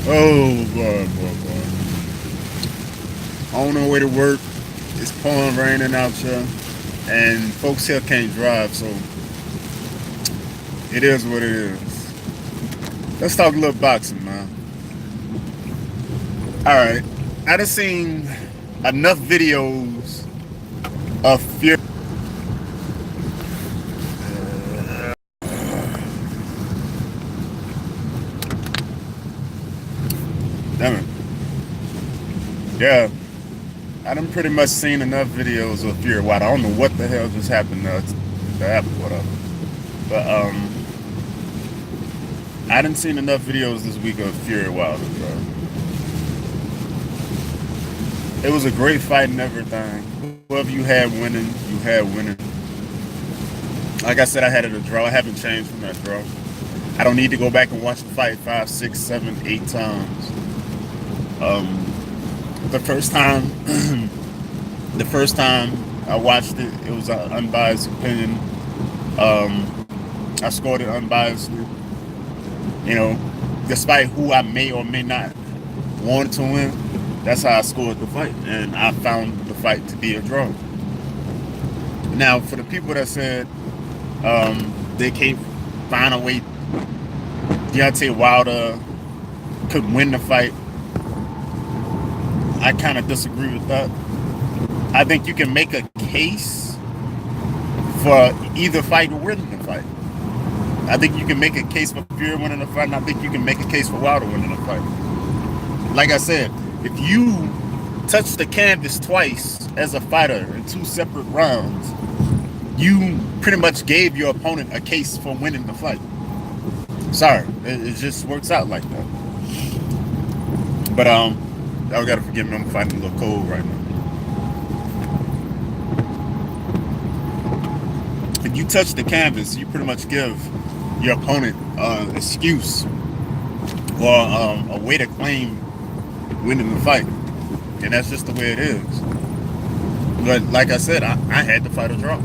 Oh boy, boy, boy. On the way to work, it's pouring raining out here, and folks here can't drive, so it is what it is. Let's talk a little boxing, man. All right, I done seen enough videos of Fury. Damn it. Yeah, I done pretty much seen enough videos of Fury Wilder. I don't know what the hell just happened to the app or whatever, but I done seen enough videos this week of Fury Wilder, bro. It was a great fight and everything. Whoever you had winning, you had winning. Like I said, I had it a draw. I haven't changed from that draw. I don't need to go back and watch the fight 5, 6, 7, 8 times. Um, the first time, the first time I watched it, it was an unbiased opinion. I scored it unbiasedly. You know, despite who I may or may not want to win, that's how I scored the fight, and I found the fight to be a draw. Now, for the people that said they can't find a way Deontay Wilder could win the fight, I kind of disagree with that. I think you can make a case for either fight or winning the fight. I think you can make a case for Fury winning the fight, and I think you can make a case for Wilder winning the fight. Like I said, if you touch the canvas twice as a fighter in two separate rounds, you pretty much gave your opponent a case for winning the fight. Sorry, it just works out like that. But y'all gotta forgive me. I'm fighting a little cold right now. If you touch the canvas, you pretty much give your opponent an excuse or a way to claim winning the fight, and that's just the way it is. But like I said, I had to fight a draw,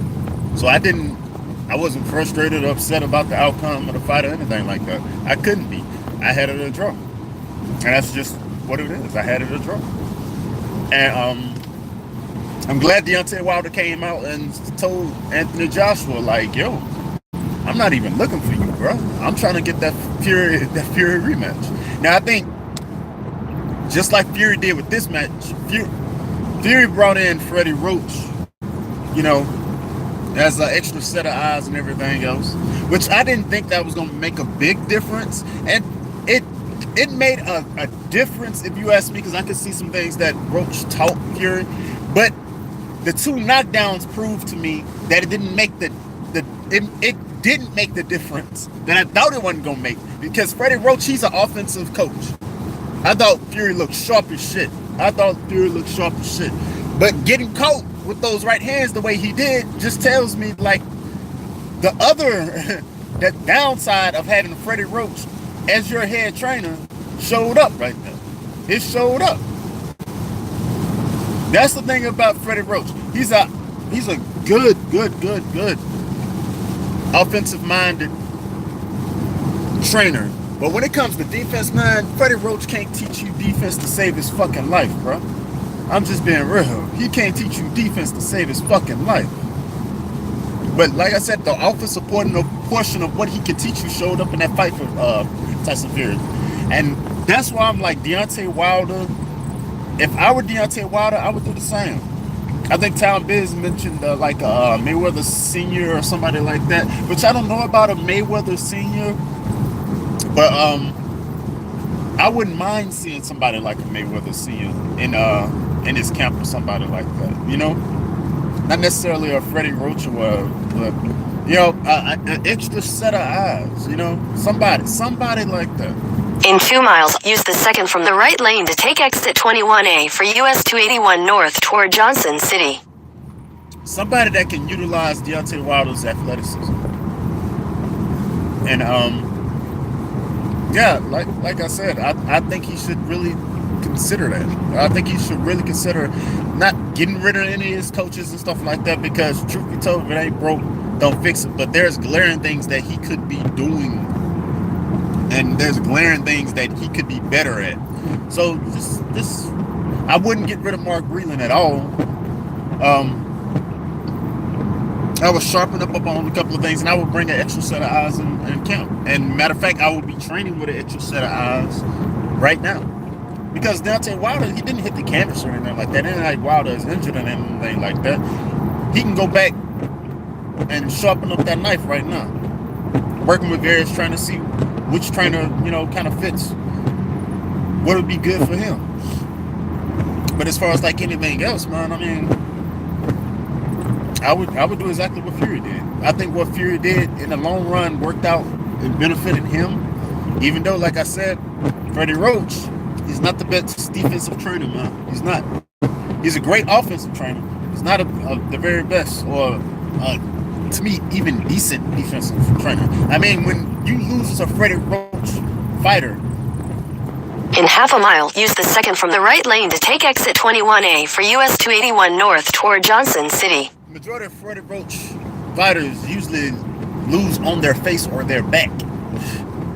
so I wasn't frustrated or upset about the outcome of the fight or anything like that. I couldn't be. I had it a draw, and that's just what it is. I had it a draw, and I'm glad Deontay Wilder came out and told Anthony Joshua, like, yo, I'm not even looking for you, bro. I'm trying to get that Fury rematch. Now I think just like Fury did with this match, Fury brought in Freddie Roach, you know, as an extra set of eyes and everything else, which I didn't think that was going to make a big difference, and it it made a difference if you ask me, because I could see some things that Roach taught Fury, but the two knockdowns proved to me that it didn't make it didn't make the difference that I thought it wasn't gonna make, because Freddie Roach, he's an offensive coach. I thought Fury looked sharp as shit. But getting caught with those right hands the way he did just tells me, like, the other that downside of having Freddie Roach as your head trainer showed up right there. It showed up. That's the thing about Freddie Roach. He's a good offensive minded trainer. But when it comes to defense, man, Freddie Roach can't teach you defense to save his fucking life, bro. I'm just being real. He can't teach you defense to save his fucking life. But like I said, the offensive portion of what he could teach you showed up in that fight for Tyson Fury. And that's why I'm like, Deontay Wilder, if I were Deontay Wilder, I would do the same. I think Town Biz mentioned like Mayweather Senior or somebody like that, which I don't know about a Mayweather Senior, but I wouldn't mind seeing somebody like a Mayweather Senior in his camp or somebody like that. You know, not necessarily a Freddie Roach or but you know, an extra set of eyes. You know, somebody like that. In 2 miles, use the second from the right lane to take exit 21A for US 281 north toward Johnson City. Somebody that can utilize Deontay Wilder's athleticism. And yeah, like I said, I think he should really consider that. I think he should really consider not getting rid of any of his coaches and stuff like that, because truth be told, if it ain't broke, don't fix it. But there's glaring things that he could be doing and there's glaring things that he could be better at. So this I wouldn't get rid of Mark Breland at all. I would sharpen up on a couple of things, and I would bring an extra set of eyes in camp. And matter of fact, I would be training with an extra set of eyes right now. Because Deontay Wilder, he didn't hit the canvas or anything like that. It ain't like Wilder is injured or anything like that. He can go back and sharpen up that knife right now. Working with various trying to see which trainer, kind of fits what would be good for him. But as far as like anything else, man, I mean, I would do exactly what Fury did. I think what Fury did in the long run worked out and benefited him. Even though, like I said, Freddie Roach, he's not the best defensive trainer, man. He's not. He's a great offensive trainer. He's not the very best, or to me, even decent defensive trainer. I mean, when you lose a Freddie Roach fighter. In half a mile, use the second from the right lane to take exit 21A for US 281 north toward Johnson City. Majority of Freddie Roach fighters usually lose on their face or their back.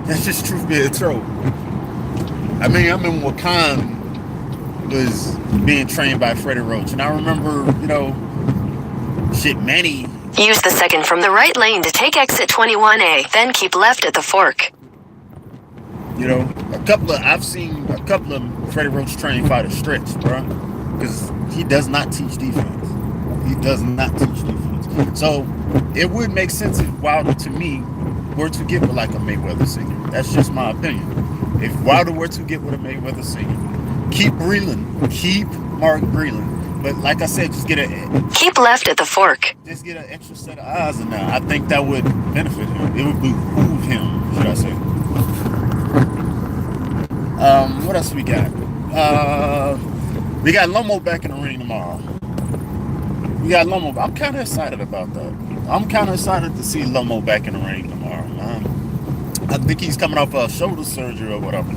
That's just truth be told. I mean, I'm in Wakan was being trained by Freddie Roach, and I remember, Manny. Use the second from the right lane to take exit 21A, then keep left at the fork. I've seen a couple of Freddie Roach trained fighters stretch, bro, because he does not teach defense. He does not teach defense. So it would make sense if Wilder, to me, were to get with like a Mayweather Senior. That's just my opinion. If Wilder were to get with a Mayweather Senior, keep Mark Breland. But like I said, keep left at the fork. Just get an extra set of eyes in there. I think that would benefit him. It would behoove him, should I say. What else we got? We got Lomo back in the ring tomorrow. I'm kind of excited about that. I'm kind of excited to see Lomo back in the ring tomorrow, man. I think he's coming off a shoulder surgery or whatever.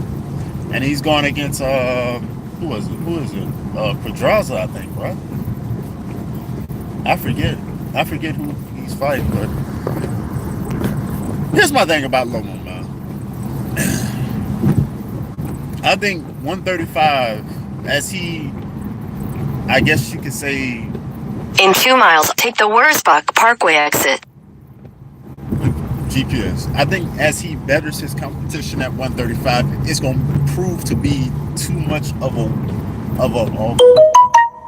And he's going against, who is it? Pedraza, I think, right? I forget who he's fighting, but here's my thing about Lomo, man. I think 135, I guess you could say... In 2 miles, take the Wurzbach Parkway exit. GPS. I think as he betters his competition at 135, it's going to prove to be too much of a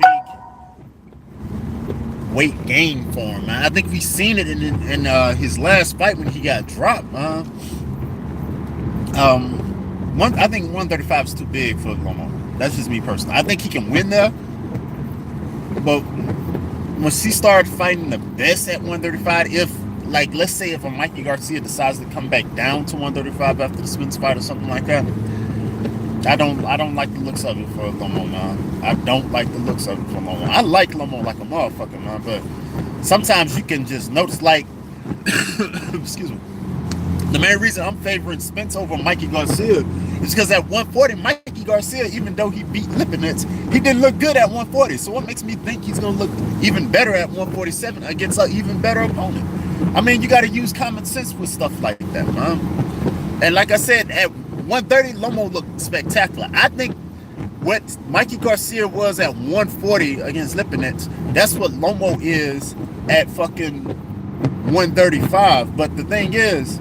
big weight gain for him, man. I think we've seen it in his last fight when he got dropped, man. I think 135 is too big for Lomo. That's just me personally. I think he can win there, but once he started fighting the best at 135, let's say if a Mikey Garcia decides to come back down to 135 after the Spence fight or something like that, I don't like the looks of it for Lomo, man. I don't like the looks of it for Lomo. I like Lomo like a motherfucker, man, but sometimes you can just notice, like, excuse me. The main reason I'm favoring Spence over Mikey Garcia is because at 140, Mikey Garcia, even though he beat Lipinets, he didn't look good at 140. So what makes me think he's going to look even better at 147 against an even better opponent? I mean, you got to use common sense with stuff like that, man. And like I said, at 130, Lomo looked spectacular. I think what Mikey Garcia was at 140 against Lipinets, that's what Lomo is at fucking 135. But the thing is,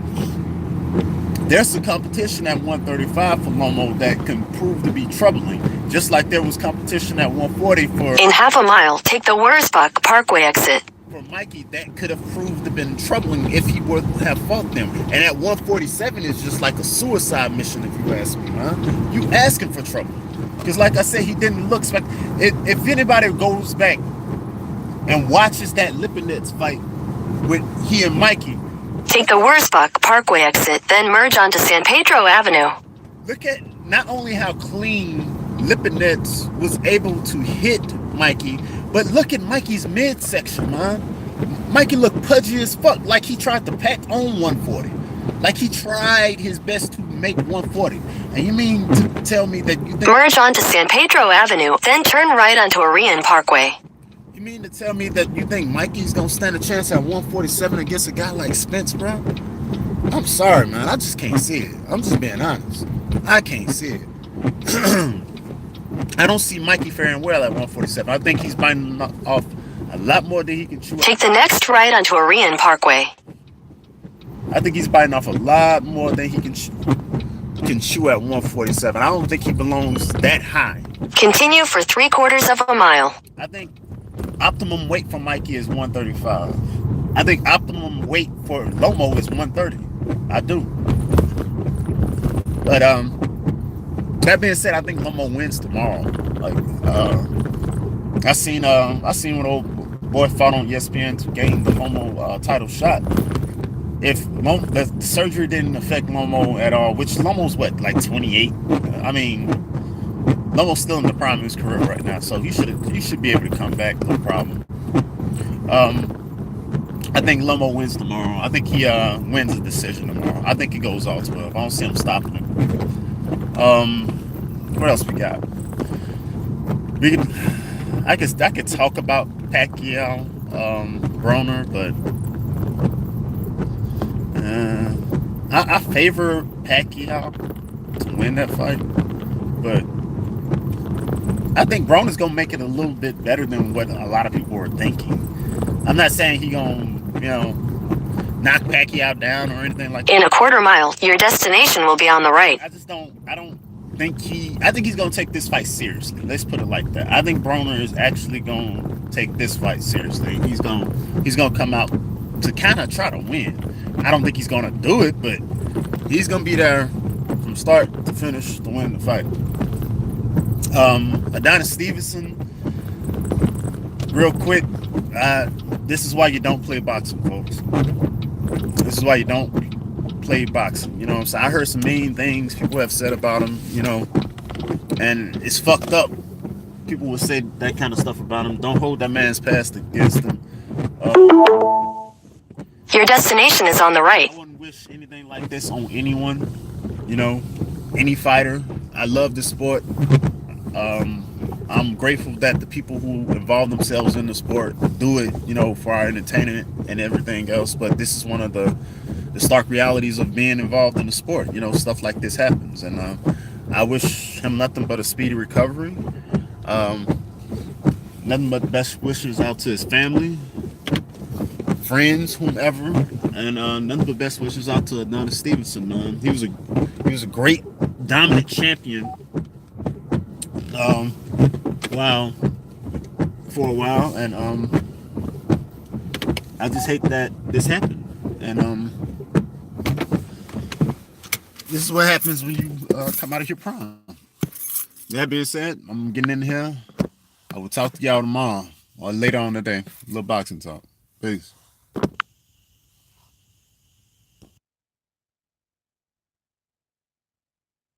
there's some competition at 135 for Lomo that can prove to be troubling, just like there was competition at 140 for... In half a mile, take the Wurzbach Parkway exit. For Mikey, that could have proved to been troubling if he would have fought them. And at 147 is just like a suicide mission, if you ask me, huh? You asking for trouble. Because like I said, he didn't look if anybody goes back and watches that Lipinets fight with he and Mikey, take the Wurzbach Parkway exit, then merge onto San Pedro Avenue. Look at not only how clean Lipinets was able to hit Mikey, but look at Mikey's midsection, man. Mikey looked pudgy as fuck, like he tried to pack on 140. Like he tried his best to make 140. And you mean to tell me that you think... Merge onto San Pedro Avenue, then turn right onto Orion Parkway. You mean to tell me that you think Mikey's gonna stand a chance at 147 against a guy like Spence, bro? I'm sorry, man. I just can't see it. I'm just being honest. I can't see it. I don't see Mikey faring well at 147. I think he's biting off a lot more than he can chew. Take the next right onto Orion Parkway. I think he's biting off a lot more than he can chew at 147. I don't think he belongs that high. Continue for 3/4 of a mile. I think optimum weight for Mikey is 135. I think optimum weight for Lomo is 130. I do. But that being said, I think Lomo wins tomorrow. Like I seen when old boy fought on ESPN to gain the Lomo title shot. If the surgery didn't affect Lomo at all, which Lomo's what, like 28? I mean, Lomo's still in the prime of his career right now, so he should be able to come back, no problem. I think Lomo wins tomorrow. I think he wins a decision tomorrow. I think he goes all 12. I don't see him stopping him. What else we got? I could talk about Pacquiao, Broner, but I favor Pacquiao to win that fight, but I think Broner's gonna make it a little bit better than what a lot of people are thinking. I'm not saying he gonna, knock Pacquiao down or anything like that. In a 1/4 mile, your destination will be on the right. I think he's gonna take this fight seriously. Let's put it like that. I think Broner is actually gonna take this fight seriously. He's gonna come out to kind of try to win. I don't think he's gonna do it, but he's gonna be there from start to finish to win the fight. Adonis Stevenson, real quick, this is why you don't play boxing, folks. This is why you don't play boxing. You know what I'm saying? I heard some mean things people have said about him, and it's fucked up. People will say that kind of stuff about him. Don't hold that man's past against him. Your destination is on the right. I wouldn't wish anything like this on anyone, any fighter. I love the sport. I'm grateful that the people who involve themselves in the sport do it, for our entertainment and everything else. But this is one of the stark realities of being involved in the sport. Stuff like this happens, and I wish him nothing but a speedy recovery. Nothing but best wishes out to his family, friends, whomever, and nothing but best wishes out to Adonis Stevenson. He was a great dominant champion. For a while, and I just hate that this happened. And this is what happens when you come out of your prime. That being said, I'm getting in here. I will talk to y'all tomorrow or later on today. A little boxing talk. Peace.